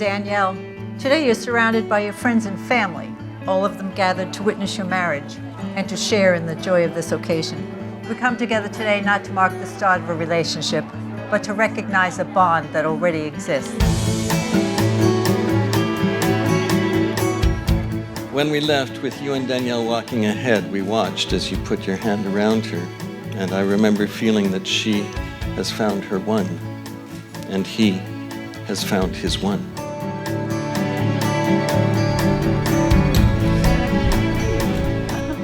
Danielle. Today you're surrounded by your friends and family, all of them gathered to witness your marriage and to share in the joy of this occasion. We come together today not to mark the start of a relationship, but to recognize a bond that already exists. When we left with you and Danielle walking ahead, we watched as you put your hand around her, and I remember feeling that she has found her one, and he has found his one.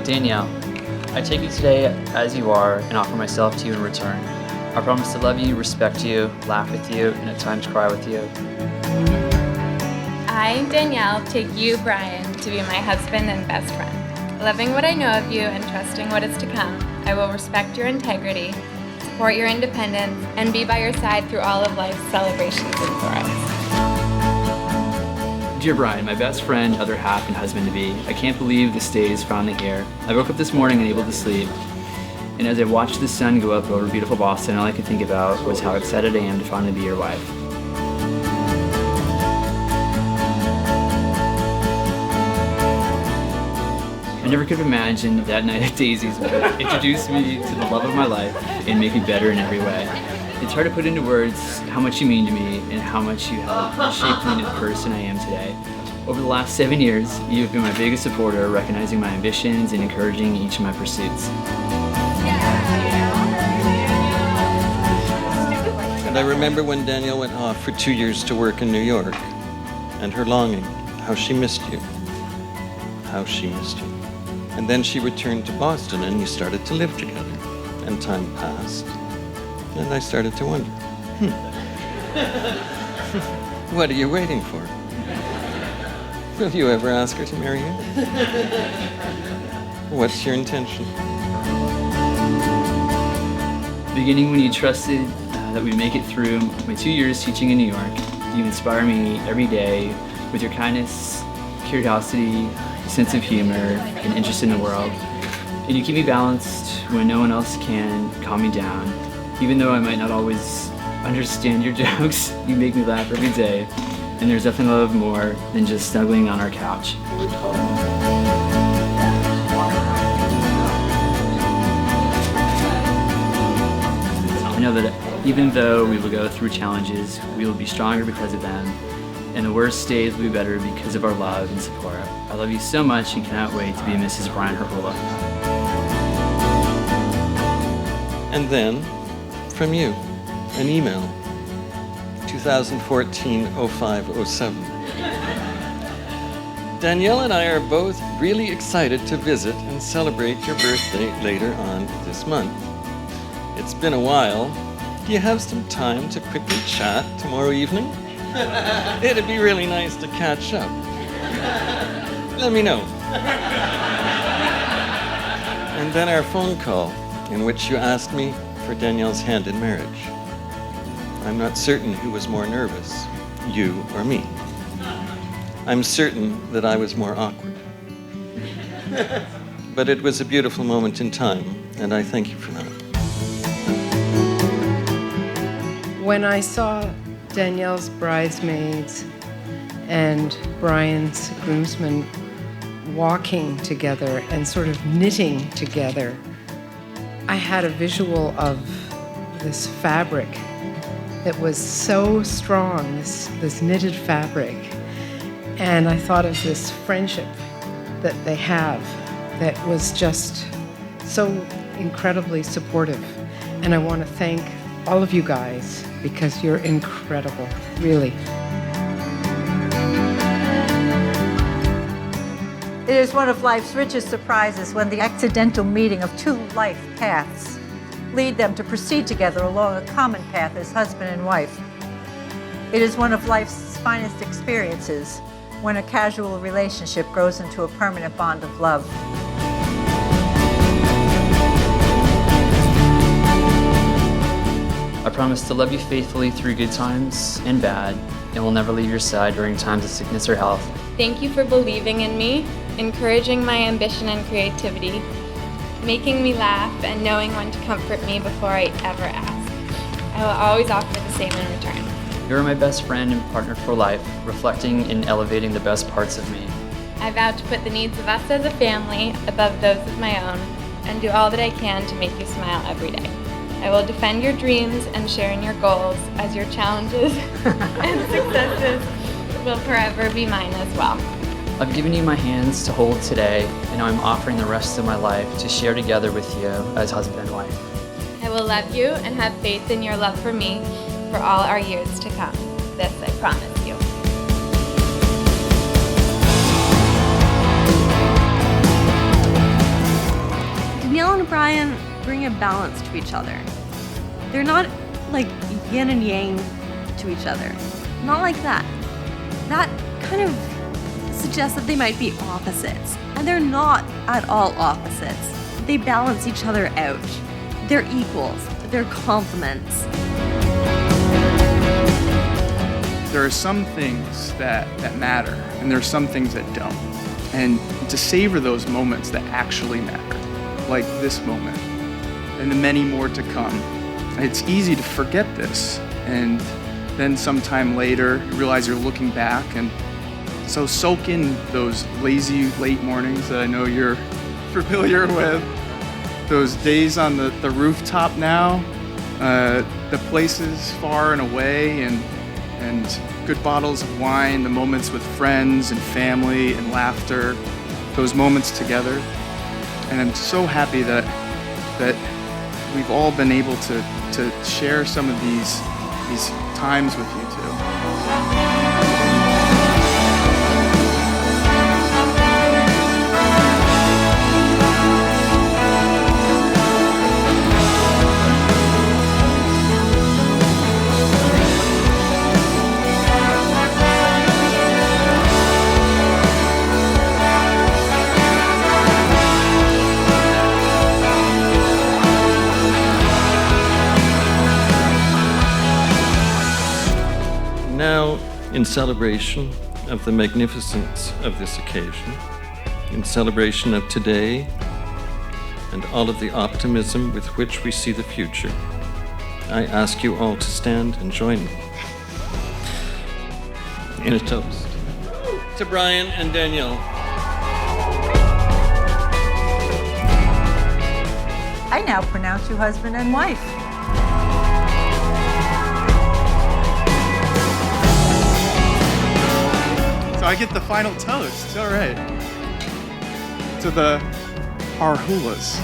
Danielle, I take you today as you are and offer myself to you in return. I promise to love you, respect you, laugh with you, and at times cry with you. I, Danielle, take you, Brian, to be my husband and best friend. Loving what I know of you and trusting what is to come, I will respect your integrity, support your independence, and be by your side through all of life's celebrations and sorrows. Dear Brian, my best friend, other half, and husband-to-be, I can't believe this day is finally here. I woke up this morning unable to sleep, and as I watched the sun go up over beautiful Boston, all I could think about was how excited I am to finally be your wife. I never could have imagined that night at Daisy's would introduce me to the love of my life and make me better in every way. It's hard to put into words how much you mean to me and how much you have shaped me into the person I am today. Over the last 7 years, you have been my biggest supporter, recognizing my ambitions and encouraging each of my pursuits. And I remember when Danielle went off for 2 years to work in New York, and her longing, how she missed you, how she missed you. And then she returned to Boston and you started to live together. And time passed. And I started to wonder, what are you waiting for? Will you ever ask her to marry you? What's your intention? Beginning when you trusted that we'd make it through my 2 years teaching in New York, you inspire me every day with your kindness, curiosity, sense of humor, and interest in the world. And you keep me balanced when no one else can calm me down. Even though I might not always understand your jokes, you make me laugh every day. And there's nothing I love more than just snuggling on our couch. I know that even though we will go through challenges, we will be stronger because of them. And the worst days will be better because of our love and support. I love you so much and cannot wait to be Mrs. Brian Herbola. And then, from you, an email, 2014-05-07. Danielle and I are both really excited to visit and celebrate your birthday later on this month. It's been a while. Do you have some time to quickly chat tomorrow evening? It'd be really nice to catch up. Let me know. And then our phone call, in which you asked me for Danielle's hand in marriage. I'm not certain who was more nervous, you or me. I'm certain that I was more awkward. But it was a beautiful moment in time, and I thank you for that. When I saw Danielle's bridesmaids and Brian's groomsmen walking together and sort of knitting together, I had a visual of this fabric that was so strong, this knitted fabric. And I thought of this friendship that they have that was just so incredibly supportive. And I want to thank all of you guys because you're incredible, really. It is one of life's richest surprises when the accidental meeting of two life paths lead them to proceed together along a common path as husband and wife. It is one of life's finest experiences when a casual relationship grows into a permanent bond of love. I promise to love you faithfully through good times and bad, and will never leave your side during times of sickness or health. Thank you for believing in me, encouraging my ambition and creativity, making me laugh, and knowing when to comfort me before I ever ask. I will always offer the same in return. You're my best friend and partner for life, reflecting and elevating the best parts of me. I vow to put the needs of us as a family above those of my own and do all that I can to make you smile every day. I will defend your dreams and share in your goals as your challenges and successes will forever be mine as well. I've given you my hands to hold today, and now I'm offering the rest of my life to share together with you as husband and wife. I will love you and have faith in your love for me for all our years to come. This I promise you. Danielle and Brian bring a balance to each other. They're not like yin and yang to each other. Not like that. That kind of suggests that they might be opposites, and they're not at all opposites. They balance each other out. They're equals. They're complements. There are some things that matter, and there are some things that don't. And to savor those moments that actually matter, like this moment, and the many more to come. It's easy to forget this, and then sometime later, you realize you're looking back, and so soak in those lazy late mornings that I know you're familiar with, those days on the rooftop now, the places far and away, and good bottles of wine, the moments with friends and family and laughter, those moments together. And I'm so happy that we've all been able to share some of these times with you two. Now, in celebration of the magnificence of this occasion, in celebration of today and all of the optimism with which we see the future, I ask you all to stand and join me in a toast to Brian and Danielle. I now pronounce you husband and wife. So I get the final toast, all right. To the Harhulas.